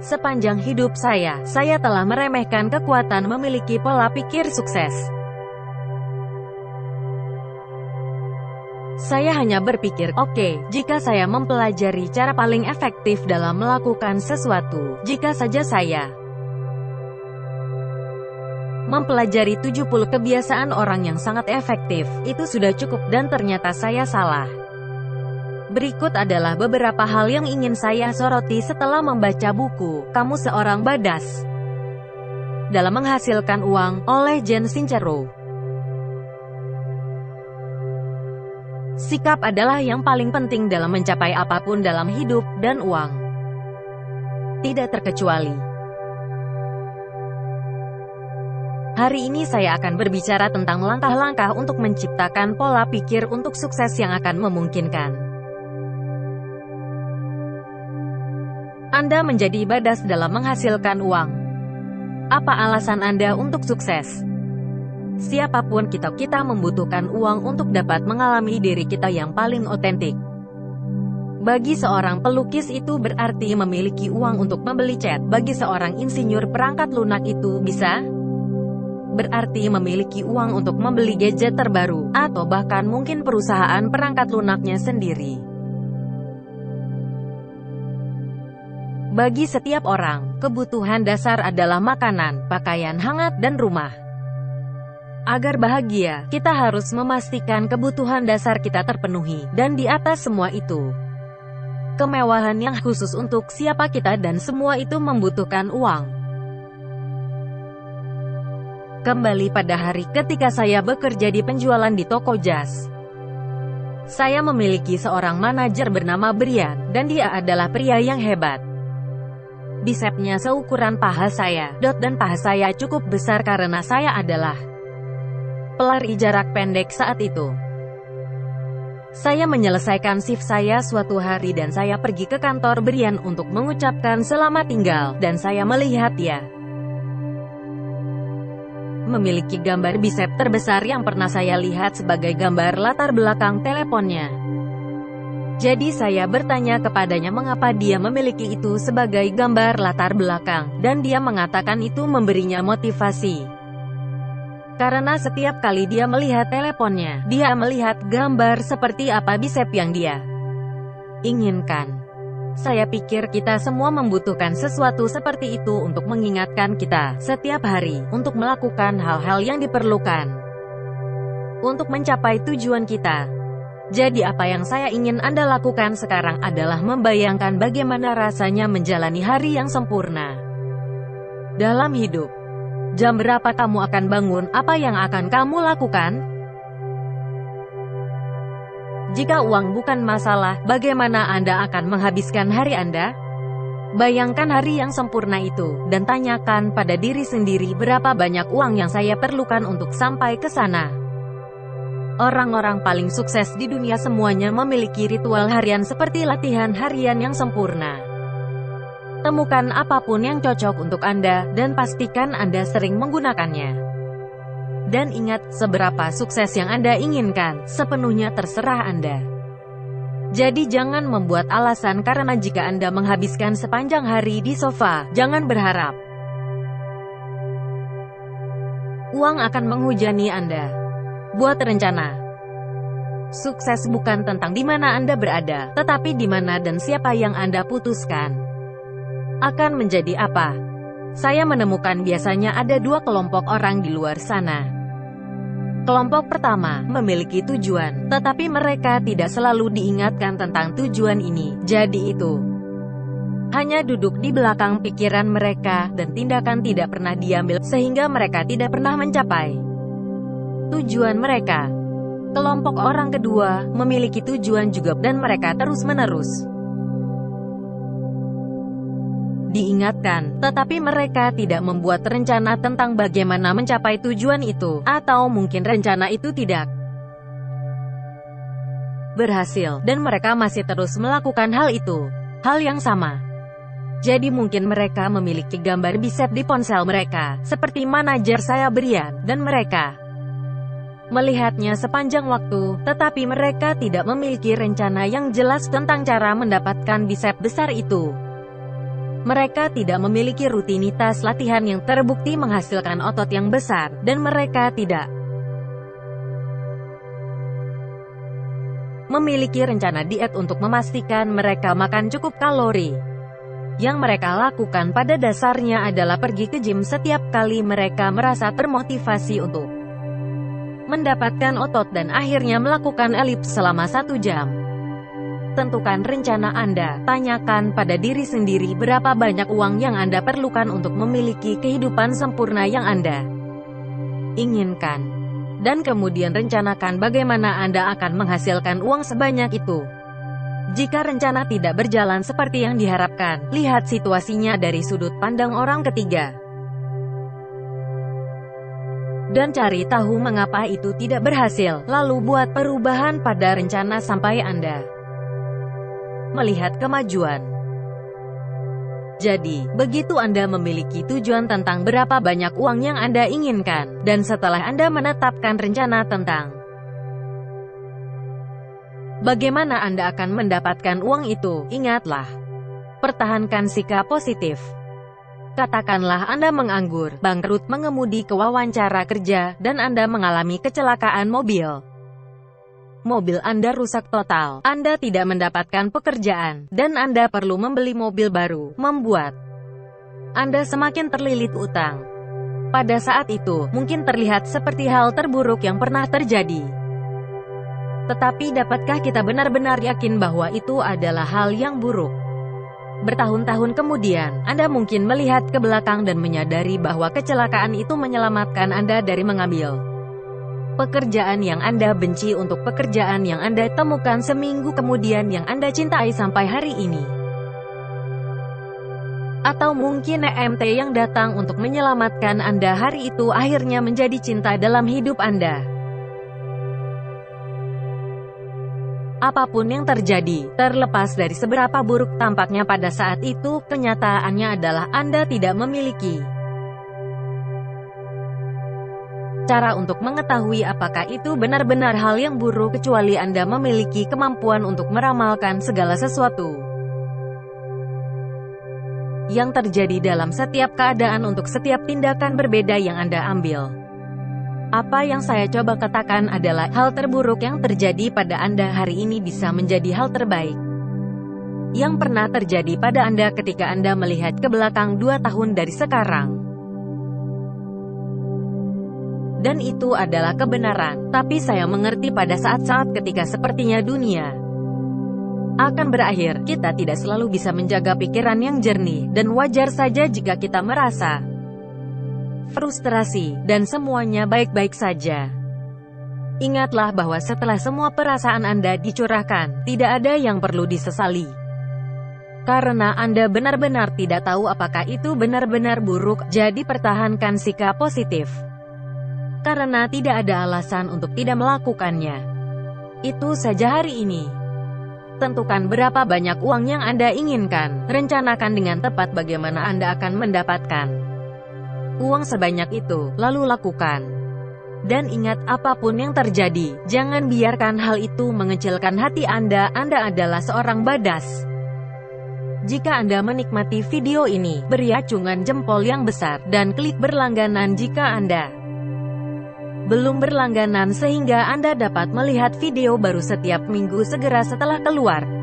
Sepanjang hidup saya telah meremehkan kekuatan memiliki pola pikir sukses. Saya hanya berpikir, oke, jika saya mempelajari cara paling efektif dalam melakukan sesuatu, jika saja saya mempelajari 70 kebiasaan orang yang sangat efektif, itu sudah cukup, dan ternyata saya salah. Berikut adalah beberapa hal yang ingin saya soroti setelah membaca buku Kamu Seorang Badass Dalam Menghasilkan Uang, oleh Jen Sincero. Sikap adalah yang paling penting dalam mencapai apapun dalam hidup dan uang. Tidak terkecuali. Hari ini saya akan berbicara tentang langkah-langkah untuk menciptakan pola pikir untuk sukses yang akan memungkinkan Anda menjadi badass dalam menghasilkan uang. Apa alasan Anda untuk sukses? Siapapun kita membutuhkan uang untuk dapat mengalami diri kita yang paling otentik. Bagi seorang pelukis itu berarti memiliki uang untuk membeli cat. Bagi seorang insinyur perangkat lunak itu bisa berarti memiliki uang untuk membeli gadget terbaru, atau bahkan mungkin perusahaan perangkat lunaknya sendiri. Bagi setiap orang, kebutuhan dasar adalah makanan, pakaian hangat, dan rumah. Agar bahagia, kita harus memastikan kebutuhan dasar kita terpenuhi, dan di atas semua itu, kemewahan yang khusus untuk siapa kita, dan semua itu membutuhkan uang. Kembali pada hari ketika saya bekerja di penjualan di toko jas. Saya memiliki seorang manajer bernama Brian, dan dia adalah pria yang hebat. Bisepnya seukuran paha saya, dan paha saya cukup besar karena saya adalah pelari jarak pendek saat itu. Saya menyelesaikan shift saya suatu hari dan saya pergi ke kantor Brian untuk mengucapkan selamat tinggal, dan saya melihat dia memiliki gambar bisep terbesar yang pernah saya lihat sebagai gambar latar belakang teleponnya. Jadi saya bertanya kepadanya mengapa dia memiliki itu sebagai gambar latar belakang, dan dia mengatakan itu memberinya motivasi. Karena setiap kali dia melihat teleponnya, dia melihat gambar seperti apa bisep yang dia inginkan. Saya pikir kita semua membutuhkan sesuatu seperti itu untuk mengingatkan kita setiap hari untuk melakukan hal-hal yang diperlukan untuk mencapai tujuan kita. Jadi apa yang saya ingin Anda lakukan sekarang adalah membayangkan bagaimana rasanya menjalani hari yang sempurna dalam hidup. Jam berapa kamu akan bangun? Apa yang akan kamu lakukan? Jika uang bukan masalah, bagaimana Anda akan menghabiskan hari Anda? Bayangkan hari yang sempurna itu, dan tanyakan pada diri sendiri berapa banyak uang yang saya perlukan untuk sampai ke sana. Orang-orang paling sukses di dunia semuanya memiliki ritual harian seperti latihan harian yang sempurna. Temukan apapun yang cocok untuk Anda, dan pastikan Anda sering menggunakannya. Dan ingat, seberapa sukses yang Anda inginkan, sepenuhnya terserah Anda. Jadi jangan membuat alasan karena jika Anda menghabiskan sepanjang hari di sofa, jangan berharap uang akan menghujani Anda. Buat rencana. Sukses bukan tentang di mana Anda berada, tetapi di mana dan siapa yang Anda putuskan akan menjadi apa. Saya menemukan biasanya ada dua kelompok orang di luar sana. Kelompok pertama memiliki tujuan, tetapi mereka tidak selalu diingatkan tentang tujuan ini. Jadi itu hanya duduk di belakang pikiran mereka, dan tindakan tidak pernah diambil, sehingga mereka tidak pernah mencapai tujuan mereka. Kelompok orang kedua memiliki tujuan juga, dan mereka terus-menerus diingatkan, tetapi mereka tidak membuat rencana tentang bagaimana mencapai tujuan itu, atau mungkin rencana itu tidak berhasil, dan mereka masih terus melakukan hal itu, hal yang sama. Jadi mungkin mereka memiliki gambar bisep di ponsel mereka, seperti manajer saya Brian, dan mereka melihatnya sepanjang waktu, tetapi mereka tidak memiliki rencana yang jelas tentang cara mendapatkan bisep besar itu. Mereka tidak memiliki rutinitas latihan yang terbukti menghasilkan otot yang besar, dan mereka tidak memiliki rencana diet untuk memastikan mereka makan cukup kalori. Yang mereka lakukan pada dasarnya adalah pergi ke gym setiap kali mereka merasa termotivasi untuk mendapatkan otot dan akhirnya melakukan elips selama 1 jam. Tentukan rencana Anda, tanyakan pada diri sendiri berapa banyak uang yang Anda perlukan untuk memiliki kehidupan sempurna yang Anda inginkan. Dan kemudian rencanakan bagaimana Anda akan menghasilkan uang sebanyak itu. Jika rencana tidak berjalan seperti yang diharapkan, lihat situasinya dari sudut pandang orang ketiga. Dan cari tahu mengapa itu tidak berhasil, lalu buat perubahan pada rencana sampai Anda melihat kemajuan. Jadi, begitu Anda memiliki tujuan tentang berapa banyak uang yang Anda inginkan, dan setelah Anda menetapkan rencana tentang bagaimana Anda akan mendapatkan uang itu, ingatlah, pertahankan sikap positif. Katakanlah Anda menganggur, bangkrut mengemudi ke wawancara kerja, dan Anda mengalami kecelakaan mobil. Mobil Anda rusak total, Anda tidak mendapatkan pekerjaan, dan Anda perlu membeli mobil baru, membuat Anda semakin terlilit utang. Pada saat itu, mungkin terlihat seperti hal terburuk yang pernah terjadi. Tetapi dapatkah kita benar-benar yakin bahwa itu adalah hal yang buruk? Bertahun-tahun kemudian, Anda mungkin melihat ke belakang dan menyadari bahwa kecelakaan itu menyelamatkan Anda dari mengambil pekerjaan yang Anda benci untuk pekerjaan yang Anda temukan seminggu kemudian yang Anda cintai sampai hari ini. Atau mungkin EMT yang datang untuk menyelamatkan Anda hari itu akhirnya menjadi cinta dalam hidup Anda. Apapun yang terjadi, terlepas dari seberapa buruk tampaknya pada saat itu, kenyataannya adalah Anda tidak memiliki cara untuk mengetahui apakah itu benar-benar hal yang buruk kecuali Anda memiliki kemampuan untuk meramalkan segala sesuatu yang terjadi dalam setiap keadaan untuk setiap tindakan berbeda yang Anda ambil. Apa yang saya coba katakan adalah hal terburuk yang terjadi pada Anda hari ini bisa menjadi hal terbaik yang pernah terjadi pada Anda ketika Anda melihat ke belakang 2 tahun dari sekarang. Dan itu adalah kebenaran, tapi saya mengerti pada saat-saat ketika sepertinya dunia akan berakhir, kita tidak selalu bisa menjaga pikiran yang jernih, dan wajar saja jika kita merasa frustrasi, dan semuanya baik-baik saja. Ingatlah bahwa setelah semua perasaan Anda dicurahkan, tidak ada yang perlu disesali. Karena Anda benar-benar tidak tahu apakah itu benar-benar buruk, jadi pertahankan sikap positif. Karena tidak ada alasan untuk tidak melakukannya. Itu saja hari ini. Tentukan berapa banyak uang yang Anda inginkan, rencanakan dengan tepat bagaimana Anda akan mendapatkan uang sebanyak itu, lalu lakukan. Dan ingat, apapun yang terjadi, jangan biarkan hal itu mengecilkan hati Anda. Anda adalah seorang badass. Jika Anda menikmati video ini, beri acungan jempol yang besar, dan klik berlangganan jika Anda belum berlangganan sehingga Anda dapat melihat video baru setiap minggu segera setelah keluar.